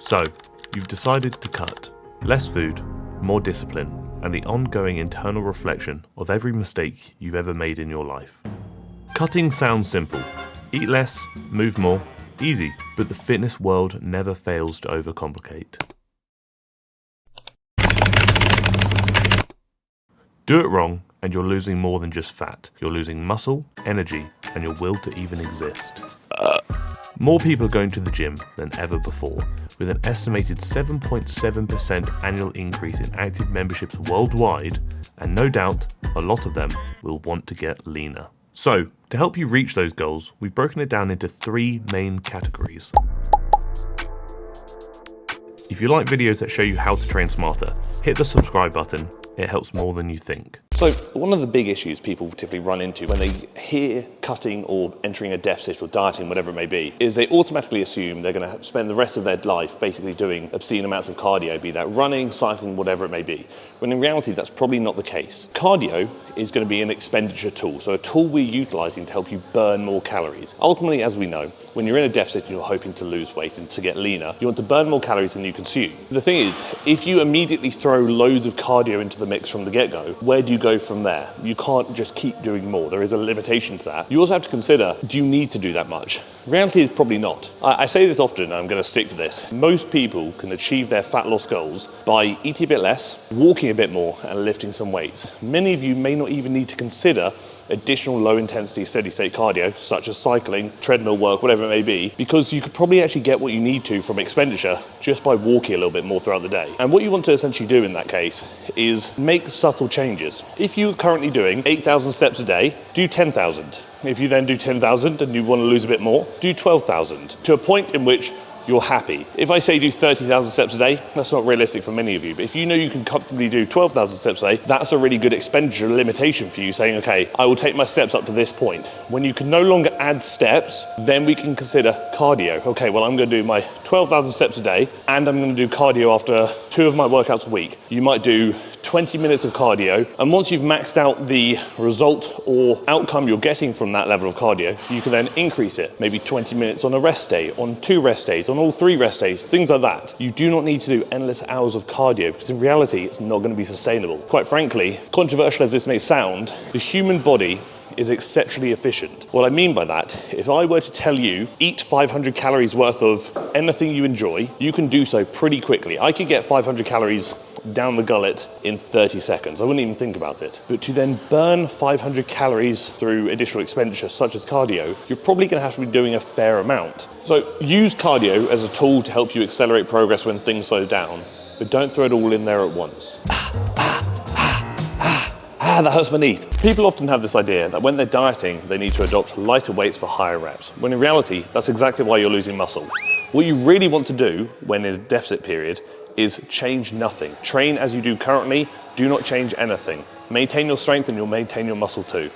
So, you've decided to cut. Less food, more discipline, and the ongoing internal reflection of every mistake you've ever made in your life. Cutting sounds simple. Eat less, move more, easy, but the fitness world never fails to overcomplicate. Do it wrong, and you're losing more than just fat. You're losing muscle, energy, and your will to even exist. More people are going to the gym than ever before, with an estimated 7.7% annual increase in active memberships worldwide, and no doubt, a lot of them will want to get leaner. So, to help you reach those goals, we've broken it down into 3 main categories. If you like videos that show you how to train smarter, hit the subscribe button. It helps more than you think. So one of the big issues people typically run into when they hear cutting or entering a deficit or dieting, whatever it may be, is they automatically assume they're going to spend the rest of their life basically doing obscene amounts of cardio, be that running, cycling, whatever it may be. When in reality, that's probably not the case. Cardio is going to be an expenditure tool, so a tool we're utilizing to help you burn more calories. Ultimately, as we know, when you're in a deficit and you're hoping to lose weight and to get leaner, you want to burn more calories than you consume. The thing is, if you immediately throw loads of cardio into the mix from the get-go, where do you go from there? You can't just keep doing more. There is a limitation to that. You also have to consider, do you need to do that much? Reality is probably not. I say this often, and I'm going to stick to this. Most people can achieve their fat loss goals by eating a bit less, walking a bit more, and lifting some weights. Many of you may not even need to consider additional low-intensity steady-state cardio, such as cycling, treadmill work, whatever it may be, because you could probably actually get what you need to from expenditure just by walking a little bit more throughout the day. And what you want to essentially do in that case is make subtle changes. If you're currently doing 8,000 steps a day, do 10,000. If you then do 10,000 and you want to lose a bit more, do 12,000, to a point in which you're happy. If I say do 30,000 steps a day, that's not realistic for many of you, but if you know you can comfortably do 12,000 steps a day, that's a really good expenditure limitation for you, saying, okay, I will take my steps up to this point. When you can no longer add steps, then we can consider cardio. Okay, well, I'm going to do my 12,000 steps a day, and I'm going to do cardio after 2 of my workouts a week. You might do 20 minutes of cardio, and once you've maxed out the result or outcome you're getting from that level of cardio, you can then increase it, maybe 20 minutes on a rest day, on 2 rest days, on all 3 rest days, things like that. You do not need to do endless hours of cardio, because in reality, it's not going to be sustainable. Quite frankly, controversial as this may sound, the human body is exceptionally efficient. What I mean by that, if I were to tell you, eat 500 calories worth of anything you enjoy, you can do so pretty quickly. I could get 500 calories down the gullet in 30 seconds. I wouldn't even think about it. But to then burn 500 calories through additional expenditure, such as cardio, you're probably going to have to be doing a fair amount. So use cardio as a tool to help you accelerate progress when things slow down, but don't throw it all in there at once. That hurts my knees. People often have this idea that when they're dieting, they need to adopt lighter weights for higher reps, when in reality, that's exactly why you're losing muscle. What you really want to do when in a deficit period is change nothing. Train as you do currently, do not change anything. Maintain your strength and you'll maintain your muscle too.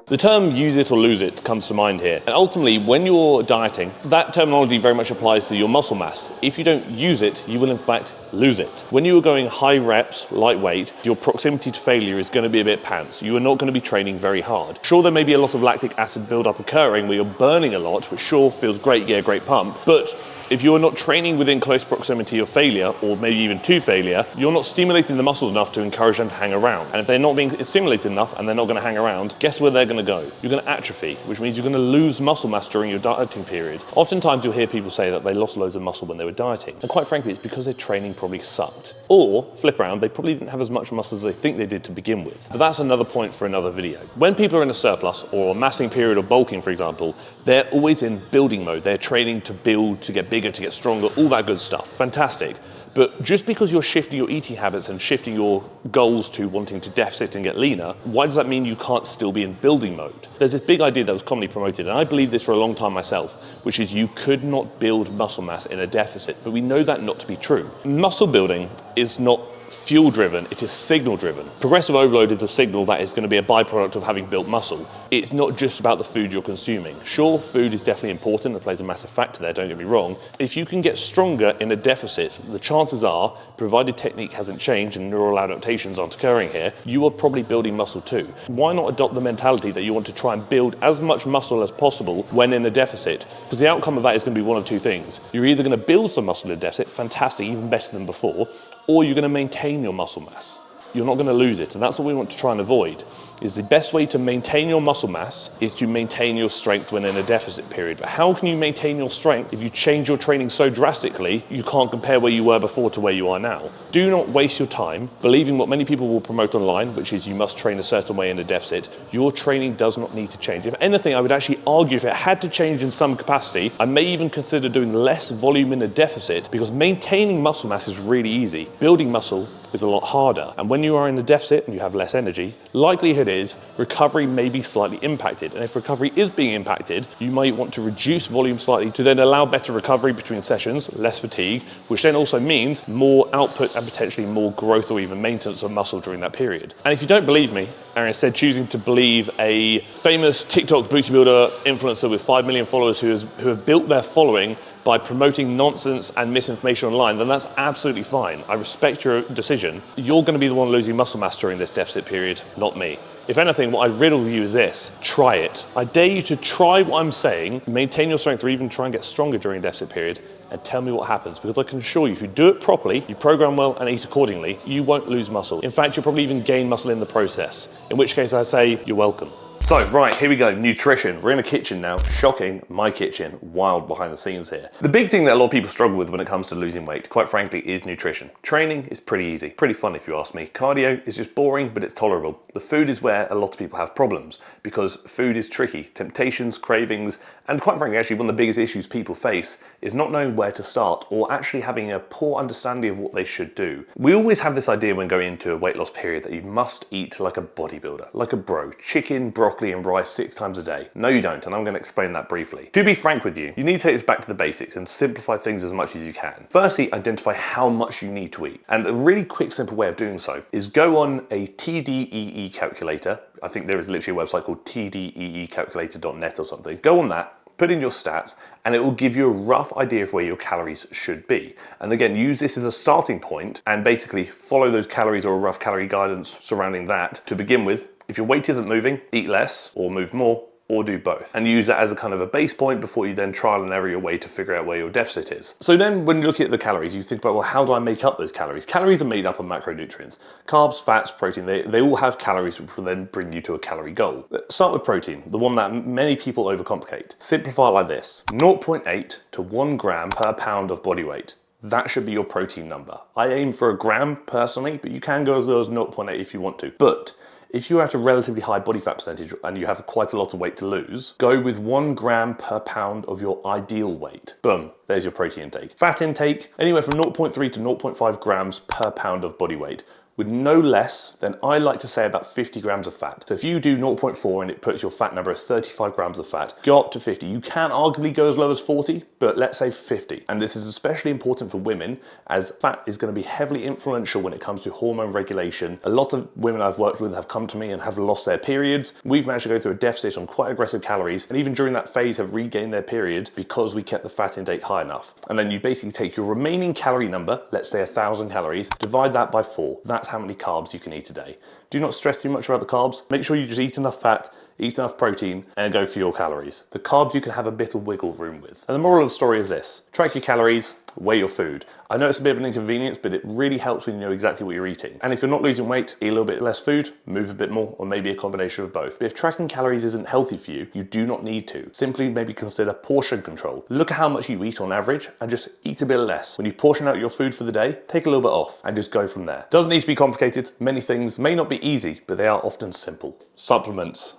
The term use it or lose it comes to mind here. And ultimately, when you're dieting, that terminology very much applies to your muscle mass. If you don't use it, you will in fact lose it. When you are going high reps, lightweight, your proximity to failure is going to be a bit pants. You are not going to be training very hard. Sure, there may be a lot of lactic acid buildup occurring where you're burning a lot, which sure feels great, yeah, great pump, but if you're not training within close proximity of failure, or maybe even to failure, you're not stimulating the muscles enough to encourage them to hang around. And if they're not being stimulated enough and they're not going to hang around, guess where they're going to go? You're going to atrophy, which means you're going to lose muscle mass during your dieting period. Oftentimes you'll hear people say that they lost loads of muscle when they were dieting. And quite frankly, it's because their training probably sucked. Or, flip around, they probably didn't have as much muscle as they think they did to begin with. But that's another point for another video. When people are in a surplus or a massing period or bulking, for example, they're always in building mode. They're training to build, to get bigger, to get stronger, all that good stuff. Fantastic. But just because you're shifting your eating habits and shifting your goals to wanting to deficit and get leaner, why does that mean you can't still be in building mode? There's this big idea that was commonly promoted, and I believed this for a long time myself, which is you could not build muscle mass in a deficit, but we know that not to be true. Muscle building is not fuel driven, it is signal driven. Progressive overload is a signal that is going to be a byproduct of having built muscle. It's not just about the food you're consuming. Sure, food is definitely important, it plays a massive factor there, don't get me wrong. If you can get stronger in a deficit, the chances are, provided technique hasn't changed and neural adaptations aren't occurring here, you are probably building muscle too. Why not adopt the mentality that you want to try and build as much muscle as possible when in a deficit? Because the outcome of that is going to be one of two things. You're either going to build some muscle in a deficit, fantastic, even better than before, or you're going to maintain your muscle mass. You're not going to lose it, and that's what we want to try and avoid. Is the best way to maintain your muscle mass is to maintain your strength when in a deficit period. But how can you maintain your strength if you change your training so drastically you can't compare where you were before to where you are now? Do not waste your time believing what many people will promote online, which is you must train a certain way in a deficit. Your training does not need to change. If anything, I would actually argue if it had to change in some capacity, I may even consider doing less volume in a deficit, because maintaining muscle mass is really easy. Building muscle is a lot harder. And when you are in a deficit and you have less energy, likelihood is recovery may be slightly impacted. And if recovery is being impacted, you might want to reduce volume slightly to then allow better recovery between sessions, less fatigue, which then also means more output and potentially more growth or even maintenance of muscle during that period. And if you don't believe me, and instead choosing to believe a famous TikTok booty builder influencer with 5 million followers who have built their following by promoting nonsense and misinformation online, then that's absolutely fine. I respect your decision. You're going to be the one losing muscle mass during this deficit period, not me. If anything, what I riddle you is this: try it. I dare you to try what I'm saying, maintain your strength, or even try and get stronger during a deficit period, and tell me what happens. Because I can assure you, if you do it properly, you program well and eat accordingly, you won't lose muscle. In fact, you'll probably even gain muscle in the process, in which case I say, you're welcome. So, right, here we go, nutrition. We're in a kitchen now. Shocking, my kitchen, wild behind the scenes here. The big thing that a lot of people struggle with when it comes to losing weight, quite frankly, is nutrition. Training is pretty easy, pretty fun if you ask me. Cardio is just boring, but it's tolerable. The food is where a lot of people have problems, because food is tricky. Temptations, cravings, and quite frankly, actually one of the biggest issues people face is not knowing where to start, or actually having a poor understanding of what they should do. We always have this idea when going into a weight loss period that you must eat like a bodybuilder, like a bro. Chicken, broccoli and rice 6 times a day. No, you don't, and I'm going to explain that briefly. To be frank with you, you need to take this back to the basics and simplify things as much as you can. Firstly, identify how much you need to eat. And a really quick, simple way of doing so is go on a TDEE calculator. I think there is literally a website called tdeecalculator.net or something. Go on that, put in your stats, and it will give you a rough idea of where your calories should be. And again, use this as a starting point and basically follow those calories or a rough calorie guidance surrounding that to begin with. If your weight isn't moving, eat less or move more, or do both, and use that as a kind of a base point before you then trial and error your way to figure out where your deficit is. So then when you look at the calories, you think about, well, how do I make up those calories? Calories are made up of macronutrients. Carbs, fats, protein, they all have calories, which will then bring you to a calorie goal. Start with protein, the one that many people overcomplicate. Simplify it like this: 0.8 to 1 gram per pound of body weight. That should be your protein number. I aim for a gram personally, but you can go as low as 0.8 if you want to. But if you're at a relatively high body fat percentage and you have quite a lot of weight to lose, go with 1 gram per pound of your ideal weight. Boom, there's your protein intake. Fat intake, anywhere from 0.3 to 0.5 grams per pound of body weight, with no less than, I like to say, about 50 grams of fat. So if you do 0.4 and it puts your fat number at 35 grams of fat, go up to 50. You can arguably go as low as 40, but let's say 50. And this is especially important for women, as fat is going to be heavily influential when it comes to hormone regulation. A lot of women I've worked with have come to me and have lost their periods. We've managed to go through a deficit on quite aggressive calories, and even during that phase have regained their period because we kept the fat intake high enough. And then you basically take your remaining calorie number, let's say 1,000 calories, divide that by 4. That's how many carbs you can eat a day. Do not stress too much about the carbs. Make sure you just eat enough fat, eat enough protein, and go for your calories. The carbs you can have a bit of wiggle room with. And the moral of the story is this: track your calories, weigh your food. I know it's a bit of an inconvenience, but it really helps when you know exactly what you're eating. And if you're not losing weight, eat a little bit less food, move a bit more, or maybe a combination of both. But if tracking calories isn't healthy for you, you do not need to. Simply maybe consider portion control. Look at how much you eat on average and just eat a bit less. When you portion out your food for the day, take a little bit off and just go from there. Doesn't need to be complicated. Many things may not be easy, but they are often simple. Supplements.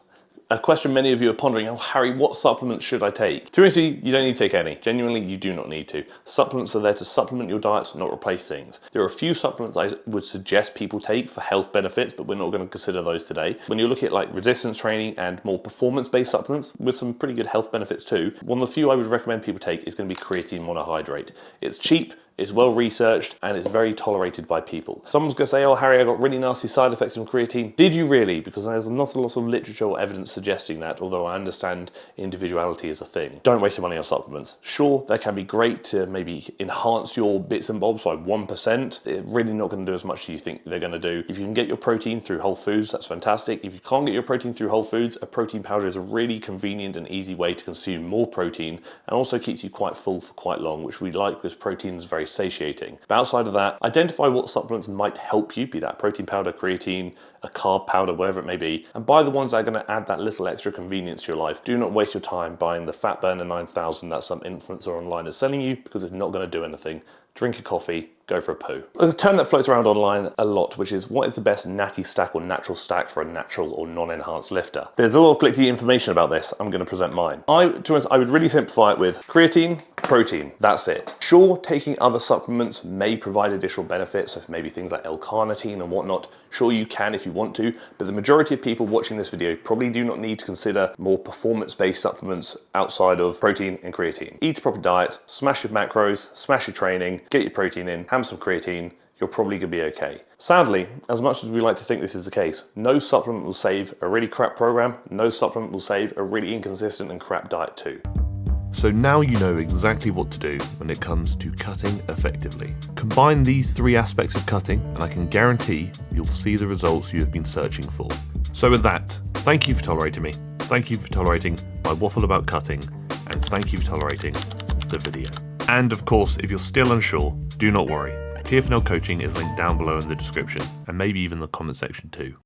A question many of you are pondering: oh, Harry, what supplements should I take? To be honest with you, you don't need to take any. Genuinely, you do not need to. Supplements are there to supplement your diet, not replace things. There are a few supplements I would suggest people take for health benefits, but we're not going to consider those today. When you look at like resistance training and more performance-based supplements with some pretty good health benefits too, one of the few I would recommend people take is going to be creatine monohydrate. It's cheap, it's well researched, and it's very tolerated by people. Someone's gonna say, oh Harry, I got really nasty side effects from creatine. Did you really? Because there's not a lot of literature or evidence suggesting that, although I understand individuality is a thing. Don't waste your money on supplements. Sure, they can be great to maybe enhance your bits and bobs by 1%. They're really not gonna do as much as you think they're gonna do. If you can get your protein through whole foods, that's fantastic. If you can't get your protein through whole foods, a protein powder is a really convenient and easy way to consume more protein, and also keeps you quite full for quite long, which we like because protein is very satiating. But outside of that, identify what supplements might help you, be that protein powder, creatine, a carb powder, whatever it may be, and buy the ones that are going to add that little extra convenience to your life. Do not waste your time buying the Fat Burner 9000 that some influencer online is selling you, because it's not going to do anything. Drink a coffee, go for a poo. A term that floats around online a lot, which is what is the best natty stack or natural stack for a natural or non-enhanced lifter? There's a lot of glitzy information about this. I'm going to present mine. I would really simplify it with creatine, protein, that's it. Sure, taking other supplements may provide additional benefits, so maybe things like L-carnitine and whatnot. Sure, you can if you want to, but the majority of people watching this video probably do not need to consider more performance-based supplements outside of protein and creatine. Eat a proper diet, smash your macros, smash your training, get your protein in, have some creatine, you're probably gonna be okay. Sadly, as much as we like to think this is the case, no supplement will save a really crap program, no supplement will save a really inconsistent and crap diet too. So now you know exactly what to do when it comes to cutting effectively. Combine these three aspects of cutting, and I can guarantee you'll see the results you have been searching for. So with that, thank you for tolerating me, thank you for tolerating my waffle about cutting, and thank you for tolerating the video. And of course, if you're still unsure, do not worry. TFNL coaching is linked down below in the description, and maybe even the comment section too.